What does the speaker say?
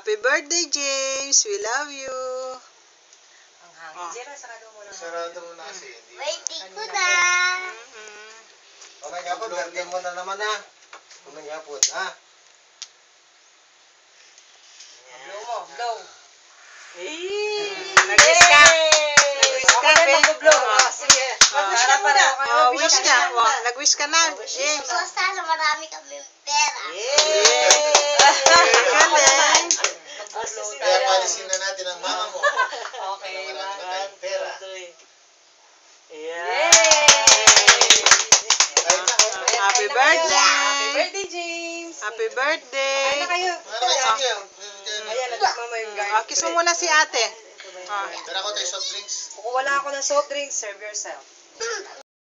Happy birthday, James. We love you. Ang hangin. Jera, sarado mo na. Sarado mo na kasi. Birthday ko na. Okay, kapag birthday mo na naman ha. Kumanya po, ha? Blow mo, blow. Nag-wish ka. Nag-wish ka, Ben. Sige. Wish ka muna. Wish ka. Nag-wish ka na, James. Basta sa marami kami pera. Galing. Kaya palisin na natin ang mama mo. Okay, Marami na tayong pera. Yay! Happy birthday. Happy birthday, James! Happy birthday. Kain na kayo. Ayan, nagmama yung garlic Kiss mo muna si ate. Tara ko tayo soft drinks. Kung wala ako ng soft drinks, serve yourself.